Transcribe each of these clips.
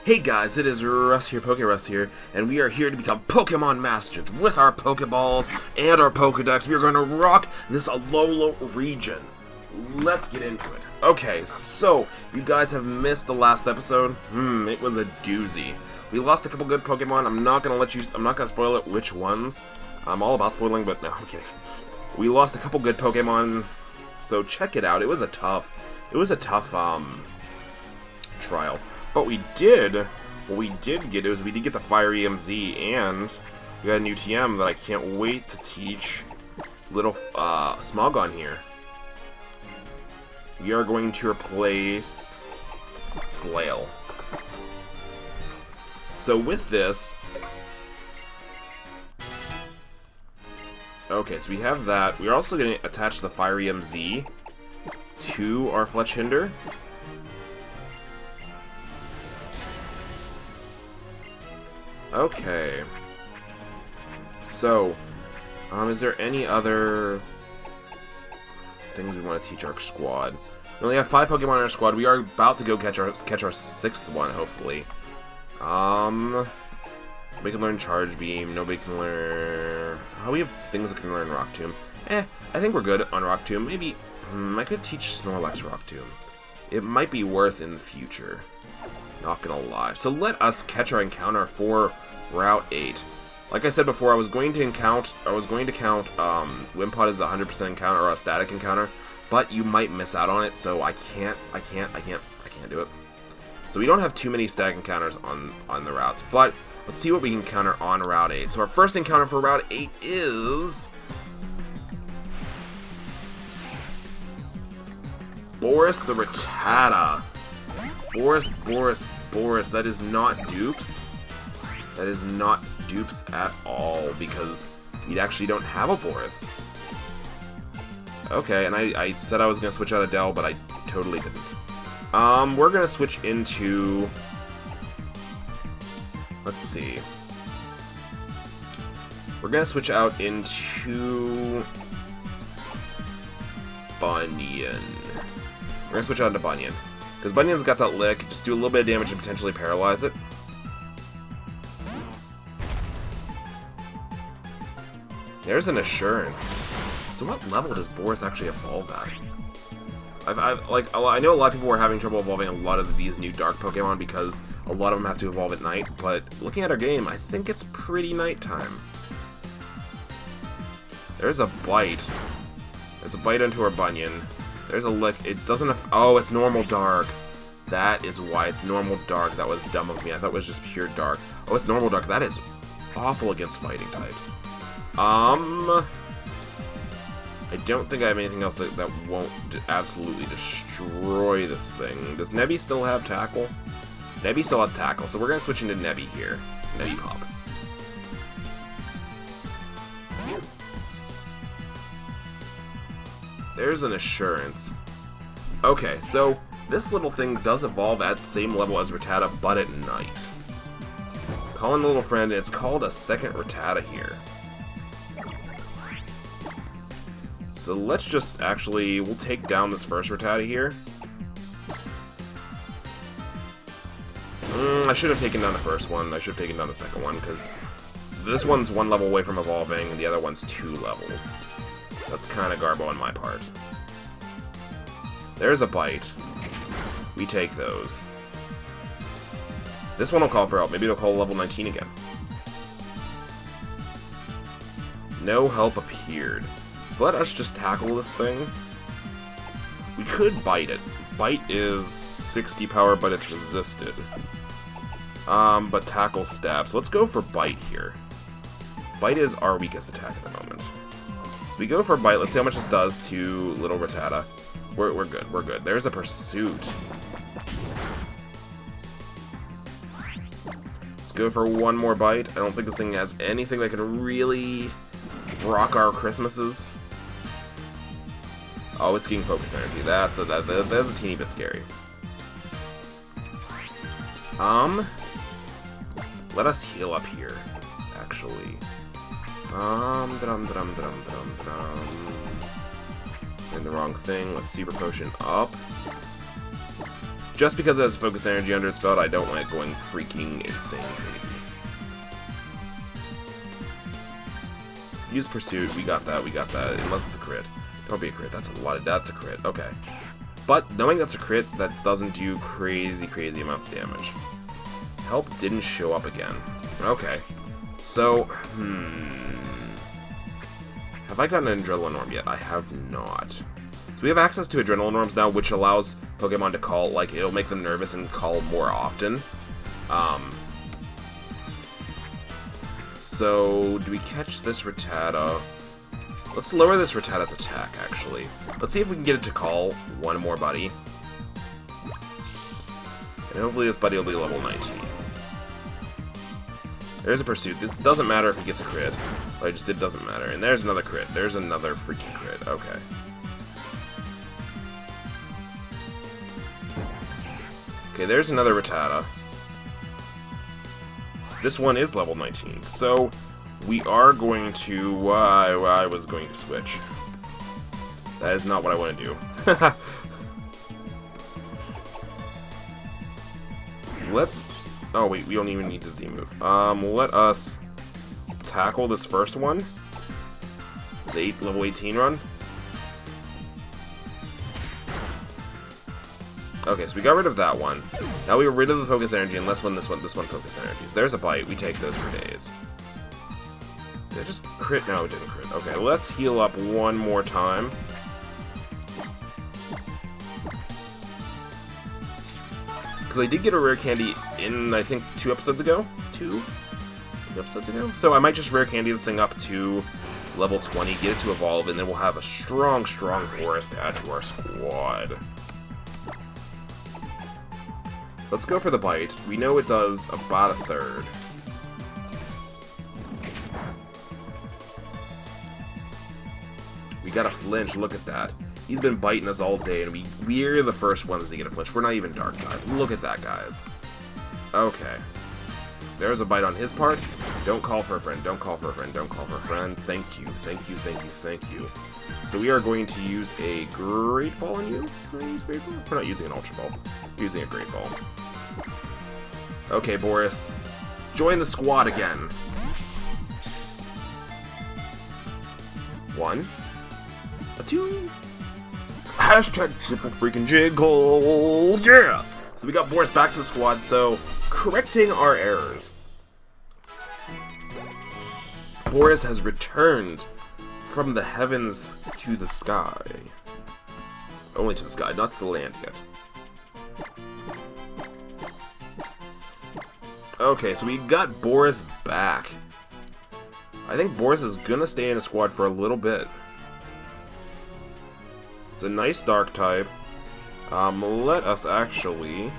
Hey guys, it is Russ here, PokeRuss here, and we are here to become Pokemon Masters with our Pokeballs and our Pokedex. We are going to rock this Alola region. Let's get into it. Okay, so, if you guys have missed the last episode, it was a doozy. We lost a couple good Pokemon. I'm not gonna spoil it which ones. I'm all about spoiling, but no, I'm kidding. We lost a couple good Pokemon, so check it out. It was a tough trial. But what we did get is we did get the Fire EMZ, and we got a new TM that I can't wait to teach little Smogon here. We are going to replace Flail. So with this, okay, so we have that. We're also going to attach the Fire EMZ to our Fletchinder. Okay. So, is there any other things we want to teach our squad? We only have 5 Pokemon in our squad. We are about to go catch our 6th one, hopefully. We can learn Charge Beam. Nobody can learn... Oh, we have things that can learn Rock Tomb. I think we're good on Rock Tomb. Maybe... I could teach Snorlax Rock Tomb. It might be worth in the future. Not gonna lie. So let us catch our encounter for Route 8. Like I said before, I was going to count Wimpod as a 100% encounter or a static encounter, but you might miss out on it, so I can't do it. So we don't have too many static encounters on the routes, but let's see what we can encounter on Route 8. So our first encounter for Route 8 is Boris the Rattata. Boris, that is not Dupes. That is not Dupes at all, because we actually don't have a Boris. Okay, and I said I was going to switch out of Dell, but I totally didn't. We're going to switch into... Let's see. We're going to switch out into... Bunyan. We're going to switch out into Bunyan. Because Bunyan's got that lick, just do a little bit of damage and potentially paralyze it. There's an Assurance. So what level does Boris actually evolve at? I know a lot of people were having trouble evolving a lot of these new dark Pokemon because a lot of them have to evolve at night, but looking at our game, I think it's pretty nighttime. There's a Bite. There's a Bite into our Bunyan. There's a lick. It doesn't have... Oh, it's normal dark. That is why it's normal dark. That was dumb of me. I thought it was just pure dark. Oh, it's normal dark. That is awful against fighting types. I don't think I have anything else that won't absolutely destroy this thing. Does Nebby still have Tackle? Nebby still has Tackle, so we're going to switch into Nebby here. Nebby Pop. There's an Assurance. Okay, so this little thing does evolve at the same level as Rattata, but at night. Calling a little friend, it's called a second Rattata here. So let's just actually, we'll take down this first Rattata here. I should have taken down the first one. I should have taken down the second one, because this one's 1 level away from evolving, and the other one's 2 levels. That's kind of garbo on my part. There's a Bite. We take those. This one will call for help. Maybe it'll call level 19 again. No help appeared. So let us just tackle this thing. We could Bite it. Bite is 60 power, but it's resisted. But Tackle stabs. Let's go for Bite here. Bite is our weakest attack at the moment. We go for a Bite. Let's see how much this does to little Rattata. We're good. We're good. There's a Pursuit. Let's go for one more Bite. I don't think this thing has anything that can really rock our Christmases. Oh, it's getting Focus Energy. That's a teeny bit scary. Let us heal up here, actually. In the wrong thing. Let's Super Potion up. Just because it has focus energy under its belt, I don't want it going freaking insane crazy. Use Pursuit, we got that, unless it's a crit. Don't be a crit, that's a crit, okay. But, knowing that's a crit, that doesn't do crazy amounts of damage. Help didn't show up again. Okay. So, have I gotten an Adrenaline Orb yet? I have not. So we have access to Adrenaline Orbs now, which allows Pokemon to call, like, it'll make them nervous and call more often. So, do we catch this Rattata? Let's lower this Rattata's attack, actually. Let's see if we can get it to call one more buddy. And hopefully this buddy will be level 19. There's a Pursuit. This doesn't matter if he gets a crit. What I just did doesn't matter. And there's another crit. There's another freaking crit. Okay. Okay, there's another Rattata. This one is level 19, so we are going to... I was going to switch. That is not what I want to do. Let's... Oh, wait, we don't even need to Z-move. Let us tackle this first one. The level 18 run. Okay, so we got rid of that one. Now we were rid of the focus energy, unless when this one focus energies. There's a bite. We take those for days. Did I just crit? No, it didn't crit. Okay, let's heal up one more time. Because I did get a rare candy in, I think, 2 episodes ago? 2 episodes ago? So I might just rare candy this thing up to level 20, get it to evolve, and then we'll have a strong Boris to add to our squad. Let's go for the bite. We know it does about a third. We got a flinch, look at that. He's been biting us all day, and we're the first ones to get a flinch. We're not even Dark type. Look at that, guys. Okay. There's a bite on his part. Don't call for a friend, don't call for a friend, don't call for a friend. Thank you, thank you, thank you, thank you. So we are going to use a Great Ball on you. We're not using an Ultra Ball. We're using a Great Ball. Okay, Boris. Join the squad again. 1, 2. Hashtag triple freaking jiggle. Yeah! So we got Boris back to the squad, so correcting our errors. Boris has returned from the heavens to the sky. Only to the sky, not to the land yet. Okay, so we got Boris back. I think Boris is gonna stay in the squad for a little bit. It's a nice dark type. Let us actually...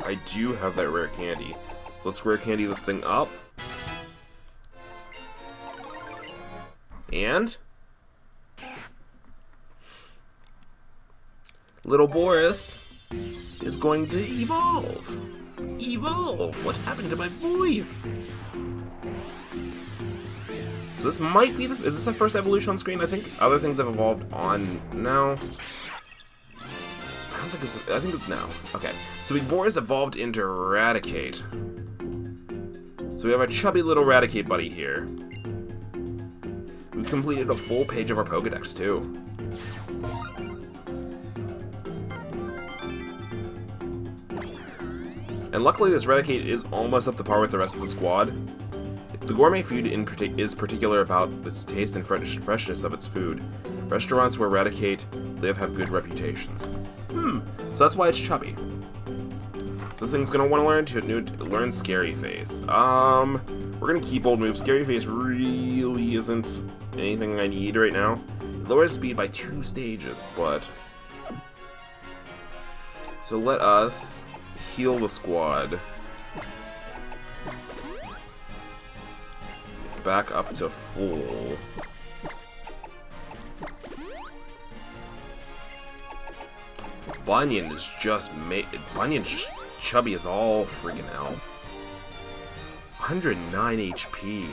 I do have that rare candy. So let's rare candy this thing up. And... little Boris is going to evolve. Evolve! What happened to my voice? So this might be the... Is this the first evolution on screen? I think other things have evolved on... No. I don't think it's... I think it's... No. Okay. So Boris evolved into Raticate. So we have a chubby little Raticate buddy here. We completed a full page of our Pokedex, too. And luckily this Raticate is almost up to par with the rest of the squad. The gourmet food is particular about the taste and freshness of its food. Restaurants where Raticate live have good reputations. So that's why it's chubby. So this thing's gonna want to learn Scary Face. We're gonna keep old moves. Scary Face really isn't anything I need right now. Lowers speed by 2 stages, but... So let us heal the squad. Back up to full. Bunyan is just Bunyan's chubby as all freaking hell. 109 HP.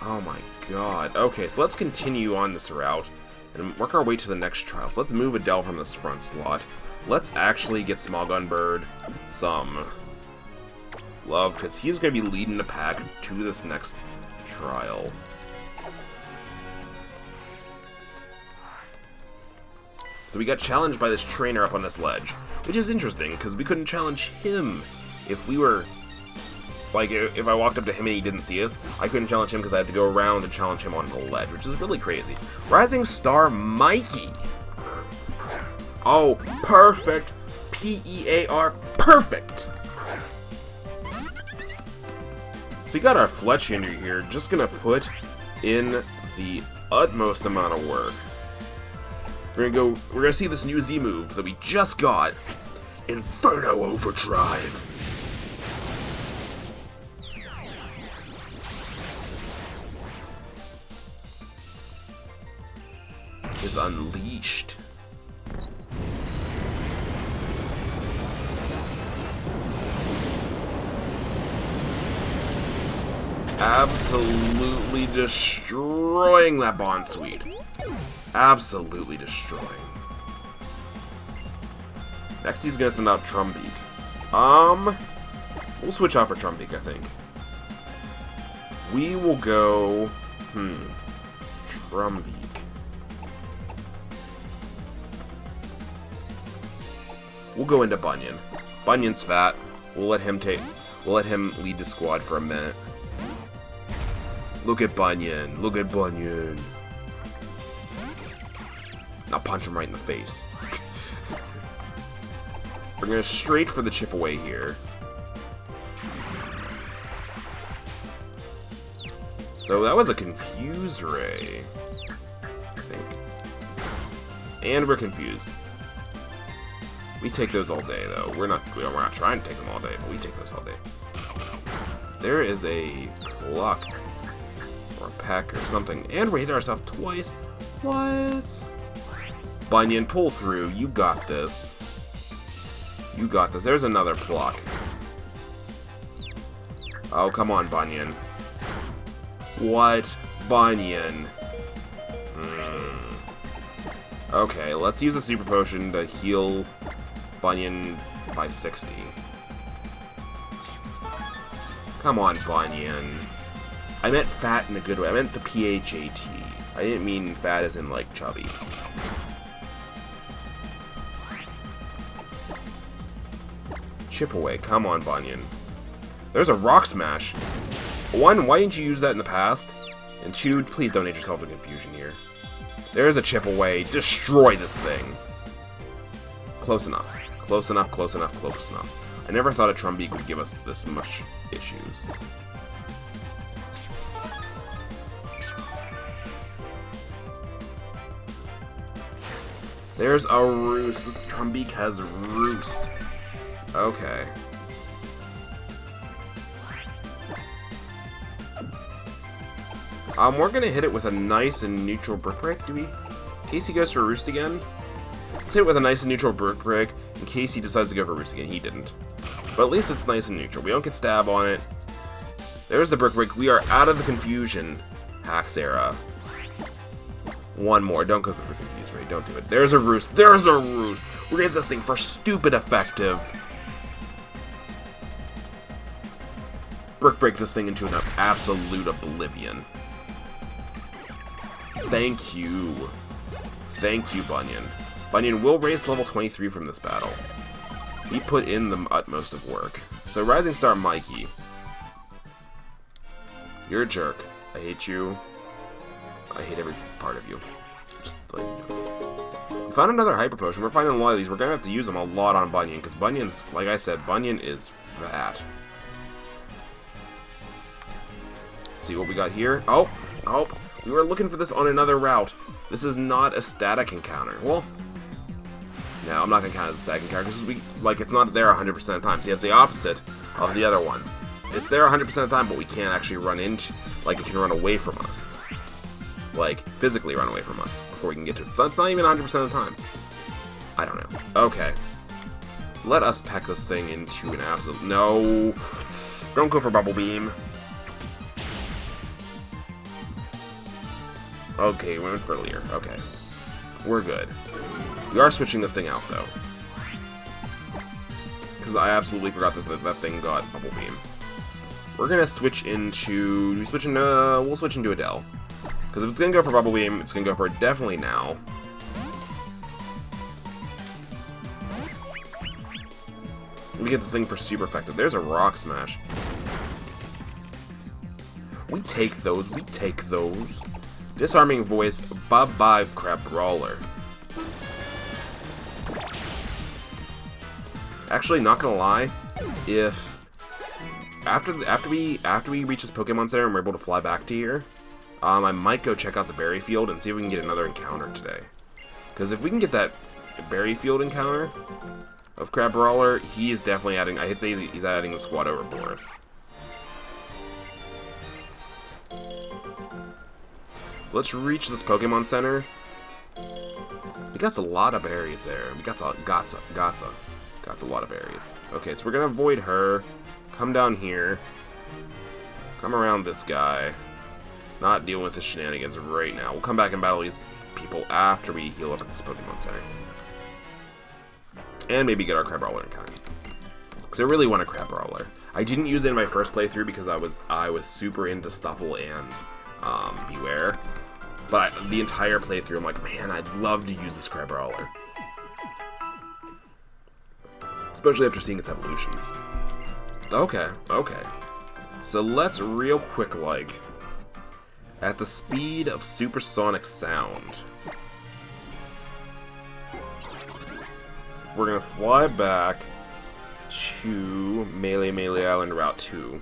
Oh my god. Okay, so let's continue on this route. and work our way to the next trial. So let's move Adele from this front slot. Let's actually get Small Gun Bird some love, because he's going to be leading the pack to this next trial. So we got challenged by this trainer up on this ledge, which is interesting, because we couldn't challenge him if we were... Like, if I walked up to him and he didn't see us, I couldn't challenge him because I had to go around and challenge him on the ledge, which is really crazy. Rising Star Mikey! Oh, perfect! P-E-A-R, perfect! So we got our Fletchinder here, just gonna put in the utmost amount of work. We're gonna see this new Z move that we just got, Inferno Overdrive. Is unleashed. Absolutely destroying that Bond Suite. Absolutely destroying. Next he's gonna send out Trumbeak. We'll switch out for Trumbeak, I think. We will go... Trumbeak. We'll go into Bunyan. Bunyan's fat. We'll let him lead the squad for a minute. Look at Bunyan. Look at Bunyan. Now punch him right in the face. We're gonna straight for the chip away here. So that was a Confuse Ray, I think. And we're confused. We take those all day, though. We're not trying to take them all day, but we take those all day. There is a Cluck or a Peck or something, and we hit ourselves twice. What? Bunyan, pull through. You got this. You got this. There's another Pluck. Oh, come on, Bunyan. What? Bunyan. Okay, let's use a Super Potion to heal Bunyan by 60. Come on, Bunyan. I meant fat in a good way. I meant the P-H-A-T. I didn't mean fat as in, like, chubby. Chip away. Come on, Bunyan. There's a Rock Smash. 1, why didn't you use that in the past? And 2, please don't get yourself in confusion here. There's a chip away. Destroy this thing. Close enough. Close enough, close enough, close enough. I never thought a Trumbeak would give us this much issues. There's a Roost. This Trumbeak has Roost. Okay. We're gonna hit it with a nice and neutral Brick Break, do we? In case he goes for Roost again? Let's hit it with a nice and neutral Brick Break, in case he decides to go for Roost again. He didn't. But at least it's nice and neutral. We don't get stab on it. There's the Brick Break. We are out of the Confusion Hacks era. One more. Don't go for Confuse Ray. Don't do it. There's a Roost. There's a Roost! We're gonna get this thing for stupid effective. Brick Break this thing into an absolute oblivion. Thank you. Thank you, Bunyan. Bunyan will raise to level 23 from this battle. He put in the utmost of work. So, Rising Star Mikey. You're a jerk. I hate you. I hate every part of you. Just let you know. We found another Hyper Potion. We're finding a lot of these. We're going to have to use them a lot on Bunyan, because Bunyan's, like I said, Bunyan is fat. Let's see what we got here. Oh! We were looking for this on another route. This is not a static encounter. Well, no, I'm not going to count it as a static encounter because it's not there 100% of the time. See, it's the opposite of the other one. It's there 100% of the time, but we can't actually run into, like, it can run away from us. Like, physically run away from us before we can get to it. So that's not even 100% of the time. I don't know. Okay. Let us peck this thing into an absolute... No! Don't go for Bubble Beam. Okay, we went for Leer. Okay. We're good. We are switching this thing out, though. Because I absolutely forgot that that thing got Bubble Beam. We're gonna switch into... we'll switch into Adele. Because if it's gonna go for Bubble Beam, it's gonna go for it definitely now. We get this thing for super effective. There's a Rock Smash. We take those. We take those. Disarming Voice. Bye-bye, Crab Brawler. Actually, not gonna lie, if after we reach this Pokemon Center and we're able to fly back to here, I might go check out the Berry Field and see if we can get another encounter today. Because if we can get that Berry Field encounter of Crab Brawler, he is definitely adding. I'd say he's adding the squad over Boris. So let's reach this Pokemon Center. We got a lot of berries there. We got a lot of berries. Okay, so we're gonna avoid her. Come down here. Come around this guy. Not dealing with his shenanigans right now. We'll come back and battle these people after we heal up at this Pokemon Center. And maybe get our Crab Brawler encounter. Because I really want a Crab Brawler. I didn't use it in my first playthrough because I was super into Stuffle and Beware. But the entire playthrough, I'm like, man, I'd love to use this Crab Brawler. Especially after seeing its evolutions. Okay, okay. So let's real quick, like, at the speed of supersonic sound, we're gonna fly back to Melee Island Route 2.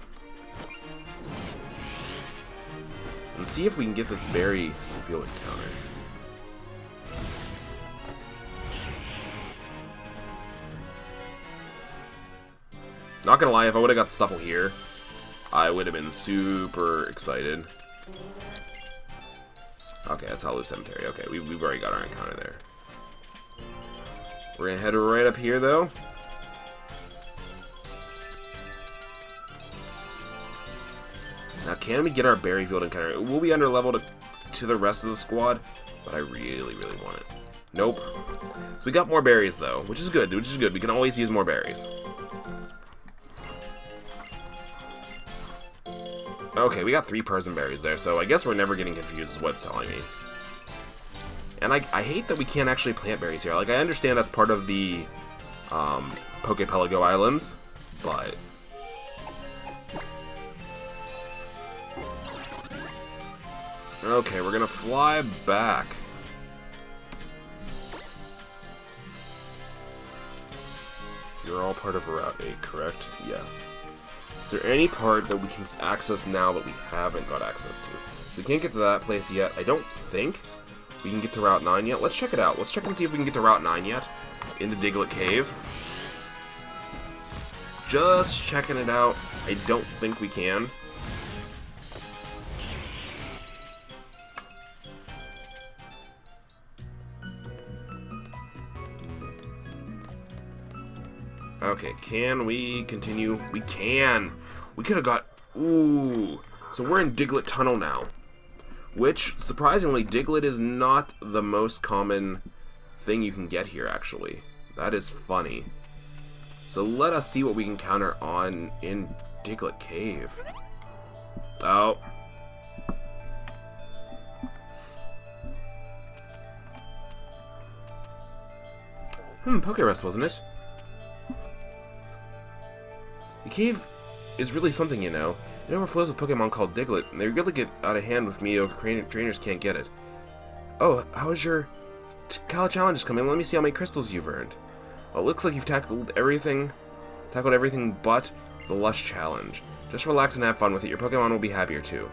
And see if we can get this Berry Field encounter. Not gonna lie, if I would have got Stuffle here, I would have been super excited. Okay, that's Hollow Cemetery. Okay, we've already got our encounter there. We're gonna head right up here, though. Now, can we get our Berry Field encounter? It will be under level to the rest of the squad, but I really, really want it. Nope. So we got more berries, though, which is good. We can always use more berries. Okay, we got 3 Persian berries there, so I guess we're never getting confused is what it's telling me. And I hate that we can't actually plant berries here. Like, I understand that's part of the Pokepelago Islands, but... Okay, we're gonna fly back. You're all part of Route 8, correct? Yes. Is there any part that we can access now that we haven't got access to? We can't get to that place yet. I don't think we can get to Route 9 yet. Let's check it out. Let's check and see if we can get to Route 9 yet. Into Diglett Cave. Just checking it out. I don't think we can. Okay, can we continue? We can! We could have got... Ooh! So we're in Diglett Tunnel now. Which, surprisingly, Diglett is not the most common thing you can get here, actually. That is funny. So let us see what we can counter on in Diglett Cave. Oh. PokeRuss, wasn't it? The cave is really something, you know. It overflows with Pokemon called Diglett, and they really get out of hand with mediocre trainers can't get it. Oh, how is your college challenges coming? Let me see how many crystals you've earned. Well, it looks like you've tackled everything but the Lush Challenge. Just relax and have fun with it. Your Pokemon will be happier too.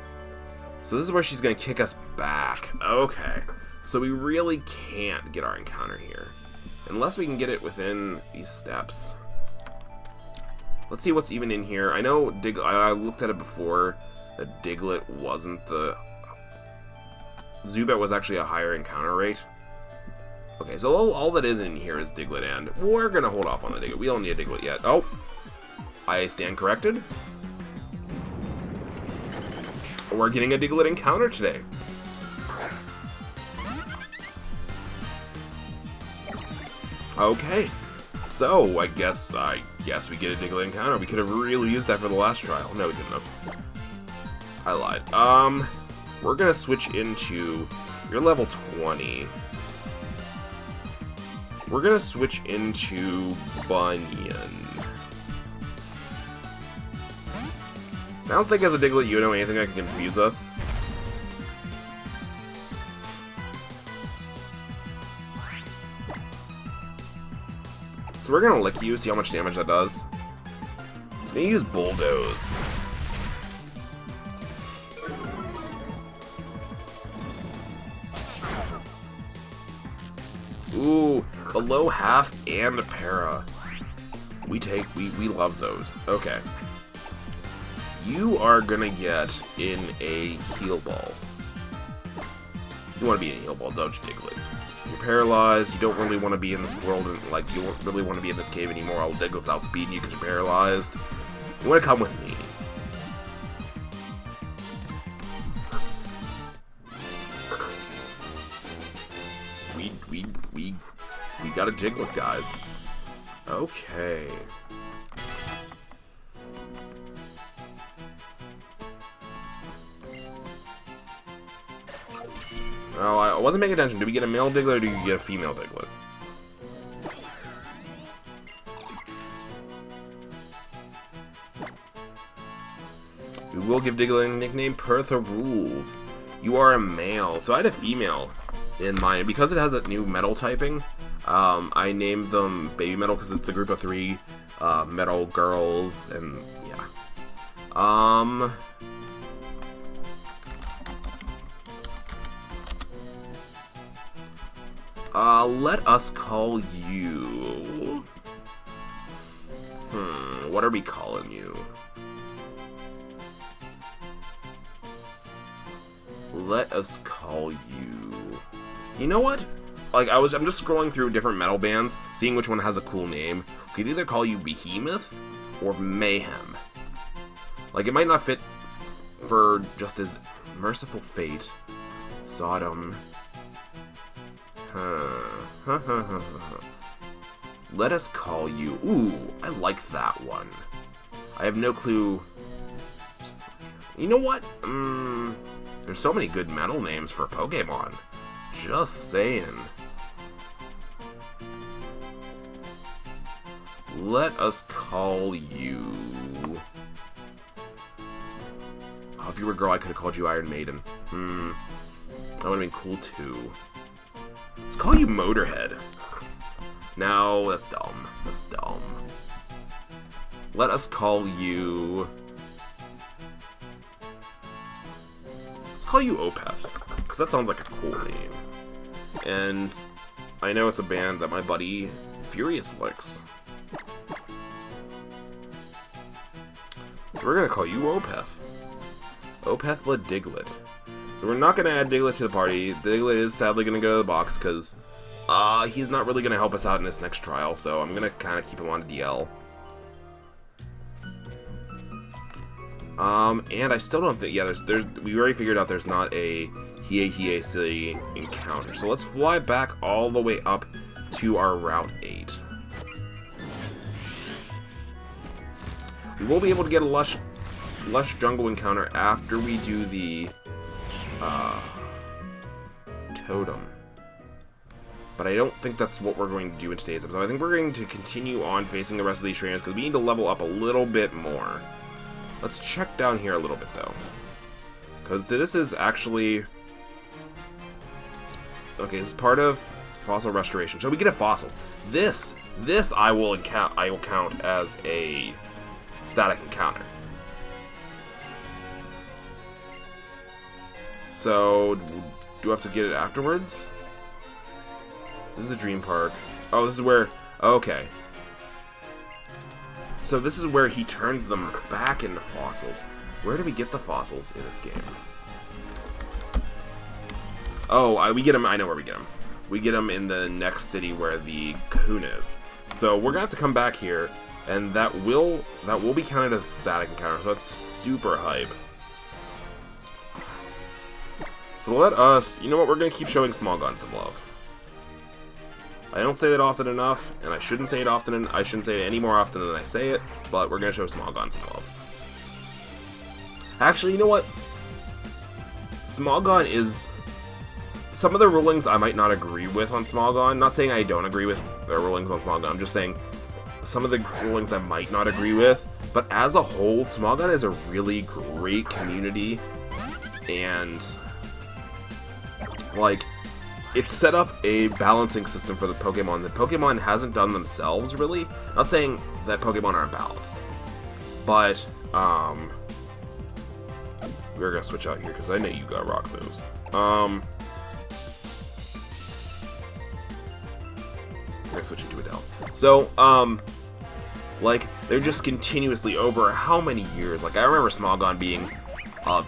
So this is where she's going to kick us back. Okay. So we really can't get our encounter here. Unless we can get it within these steps. Let's see what's even in here. I know I looked at it before that Diglett wasn't the... Zubat was actually a higher encounter rate. Okay, so all that is in here is Diglett, and we're going to hold off on the Diglett. We don't need a Diglett yet. Oh, I stand corrected. We're getting a Diglett encounter today. Okay. So, I guess we get a Diglett encounter. We could have really used that for the last trial. No, we didn't have. I lied. We're gonna switch into... You're level 20. We're gonna switch into Bunyan. I don't think as a Diglett you know anything that can confuse us. So we're gonna lick you, see how much damage that does. It's gonna use Bulldoze. Ooh, below half and a para. We love those. Okay. You are gonna get in a heal ball. You wanna be in a heal ball, don't you, Diglett? You're paralyzed, you don't really want to be in this world, and like, you don't really want to be in this cave anymore. All Diglett's outspeeding you because you're paralyzed. You want to come with me. We got a Diglett, guys. Okay. Oh, I wasn't paying attention. Do we get a male Diglett or do you get a female Diglett? We will give Diglett a nickname per the rules. You are a male. So I had a female in mind. Because it has a new metal typing, I named them Baby Metal because it's a group of 3 metal girls, and yeah. Let us call you... what are we calling you? Let us call you... You know what? Like, I'm just scrolling through different metal bands, seeing which one has a cool name. We could either call you Behemoth or Mayhem. Like, it might not fit for just as Merciful Fate, Sodom... Let us call you... Ooh, I like that one. I have no clue... You know what? There's so many good metal names for Pokemon. Just saying. Let us call you... Oh, if you were a girl, I could have called you Iron Maiden. That would have been cool, too. Let's call you Motorhead. No, that's dumb. That's dumb. Let us call you... Let's call you Opeth, because that sounds like a cool name. And I know it's a band that my buddy Furious likes. So we're going to call you Opeth. Opeth the Diglett. So we're not going to add Diglett to the party. Diglett is sadly going to go to the box because he's not really going to help us out in this next trial, so I'm going to kind of keep him on DL. And I still don't think... Yeah, we already figured out there's not a Hiei City encounter. So let's fly back all the way up to our Route 8. We will be able to get a Lush Jungle encounter after we do the... Totem. But I don't think that's what we're going to do in today's episode. I think we're going to continue on facing the rest of these trainers because we need to level up a little bit more. Let's check down here a little bit, though. Because this is actually... Okay, this is part of fossil restoration. So we get a fossil. This I will count as a static encounter. So, do I have to get it afterwards? This is the Dream Park. Oh, this is where... Okay. So this is where he turns them back into fossils. Where do we get the fossils in this game? Oh, we get them... I know where we get them. We get them in the next city where the Kahuna is. So we're going to have to come back here, and that will be counted as a static encounter, so that's super hype. So let us... You know what? We're going to keep showing Smogon some love. I don't say that often enough, and I shouldn't say it often. I shouldn't say it any more often than I say it, but we're going to show Smogon some love. Actually, you know what? Smogon is... Some of the rulings I might not agree with on Smogon. Not saying I don't agree with the rulings on Smogon. I'm just saying some of the rulings I might not agree with. But as a whole, Smogon is a really great community. And, like, it's set up a balancing system for the Pokemon that Pokemon hasn't done themselves, really. Not saying that Pokemon aren't balanced. But, we're gonna switch out here because I know you got rock moves. I'm gonna switch into Adele. So, like, they're just continuously over how many years? Like, I remember Smogon being a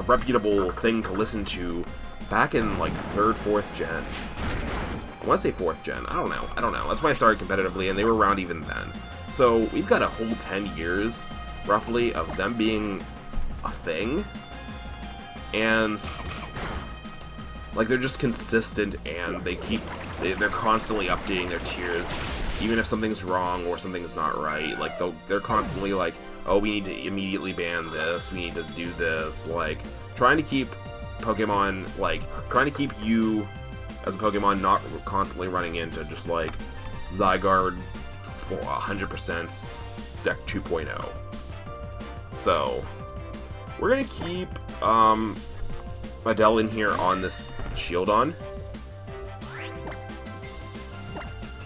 reputable thing to listen to back in, like, 3rd, 4th gen. I want to say 4th gen. I don't know. That's when I started competitively, and they were around even then. So, we've got a whole 10 years, roughly, of them being a thing. And... like, they're just consistent, and they're constantly updating their tiers, even if something's wrong or something's not right. Like, they're constantly like, oh, we need to immediately ban this, we need to do this, like, trying to keep Pokemon, like, trying to keep you, as a Pokemon, not constantly running into just, like, Zygarde for 100% Deck 2.0. So, we're gonna keep, Adele in here on this Shieldon.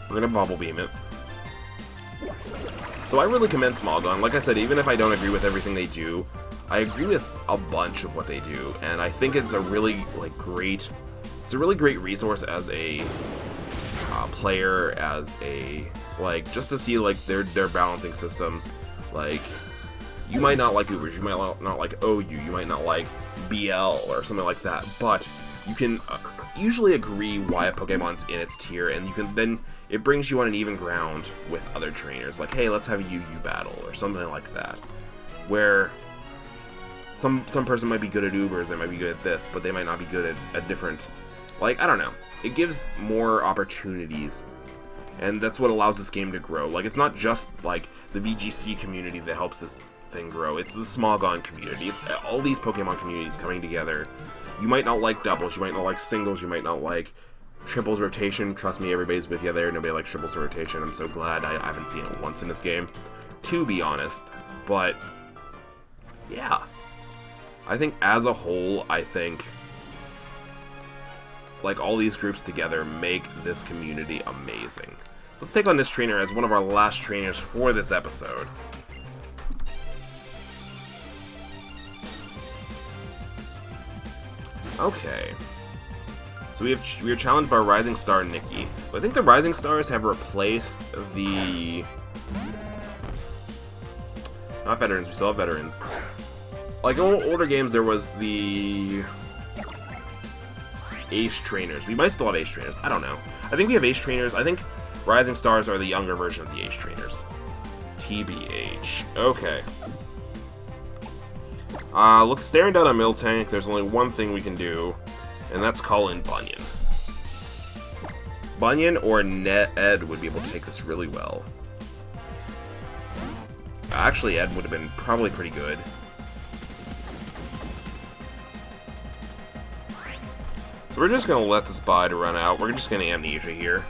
We're gonna Bubble Beam it. So I really commend Smogon. Like I said, even if I don't agree with everything they do, I agree with a bunch of what they do, and I think it's a really great resource as a player, as a just to see their balancing systems. Like, you might not like Ubers, you might not like OU, you might not like BL or something like that, but you can usually agree why a Pokemon's in its tier, and you can then it brings you on an even ground with other trainers. Like, hey, let's have a UU battle or something like that, where some person might be good at Ubers, they might be good at this, but they might not be good at different. Like, I don't know. It gives more opportunities, and that's what allows this game to grow. Like, it's not just like the VGC community that helps this thing grow. It's the Smogon community. It's all these Pokemon communities coming together. You might not like doubles, you might not like singles, you might not like triples rotation. Trust me, everybody's with you there. Nobody likes triples rotation. I'm so glad I haven't seen it once in this game, to be honest. But yeah, I think as a whole, I think like all these groups together make this community amazing. So let's take on this trainer as one of our last trainers for this episode. Okay, so we are challenged by Rising Star Nikki. I think the Rising Stars have replaced the... not veterans, we still have veterans. Like, in older games, there was the... Ace Trainers. We might still have Ace Trainers, I don't know. I think we have Ace Trainers. I think Rising Stars are the younger version of the Ace Trainers. TBH. Okay. Look, staring down a Miltank, there's only one thing we can do, and that's call in Bunyan. Bunyan or Ed would be able to take this really well. Actually, Ed would have been probably pretty good. So we're just going to let this bide run out. We're just going to Amnesia here.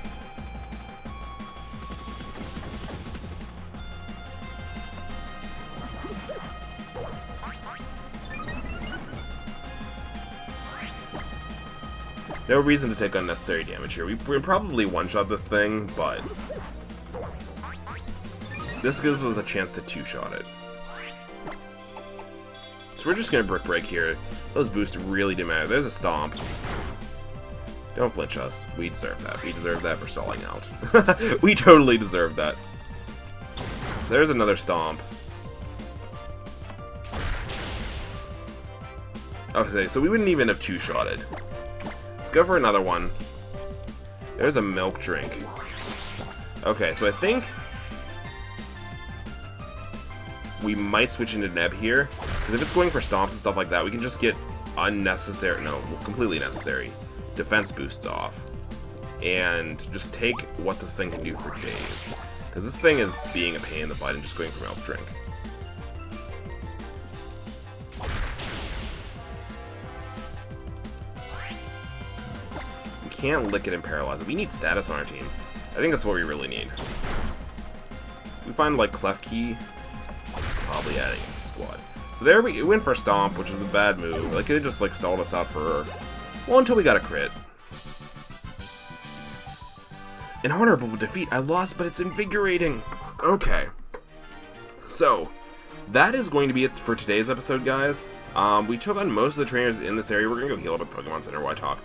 No reason to take unnecessary damage here. We'll probably one-shot this thing, but this gives us a chance to two-shot it. So we're just going to Brick Break here. Those boosts really do matter. There's a Stomp. Don't flinch us. We deserve that. We deserve that for stalling out. We totally deserve that. So there's another Stomp. Okay, so we wouldn't even have two-shotted. Let's go for another one. There's a Milk Drink. Okay, so I think we might switch into Neb here, because if it's going for stomps and stuff like that, we can just get unnecessary, no, completely necessary defense boosts off. and just take what this thing can do for days. Because this thing is being a pain in the butt and just going for Mouth Drink. We can't lick it and paralyze it. We need status on our team. I think that's what we really need. We find, like, Clef Key, probably adding it to the squad. So there we went for Stomp, which was a bad move. Like, it just, like, stalled us out for, well, until we got a crit. An honorable defeat. I lost, but it's invigorating. Okay. So, that is going to be it for today's episode, guys. We took on most of the trainers in this area. We're going to go heal up at Pokemon Center while I talk.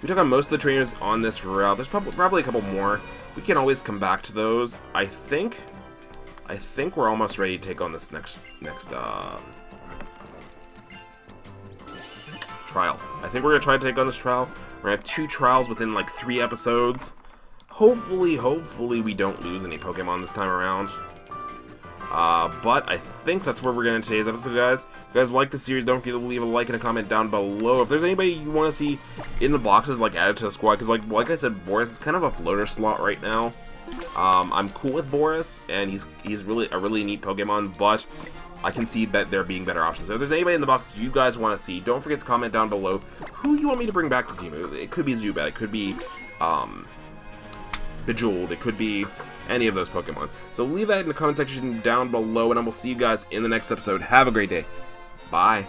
We took on most of the trainers on this route. There's probably a couple more. We can always come back to those. I think we're almost ready to take on this next trial. I think we're gonna try to take on this trial. We're gonna have 2 trials within like 3 episodes. Hopefully we don't lose any Pokemon this time around. But I think that's where we're going to today's episode, guys. If you guys like the series, don't forget to leave a like and a comment down below. If there's anybody you want to see in the boxes, like, added to the squad, because, like I said, Boris is kind of a floater slot right now. I'm cool with Boris, and he's really a really neat Pokemon, but I can see that there being better options. So if there's anybody in the box you guys want to see, don't forget to comment down below who you want me to bring back to the team. It could be Zubat, it could be, Bejeweled, it could be any of those Pokemon. So leave that in the comment section down below, and I will see you guys in the next episode. Have a great day. Bye.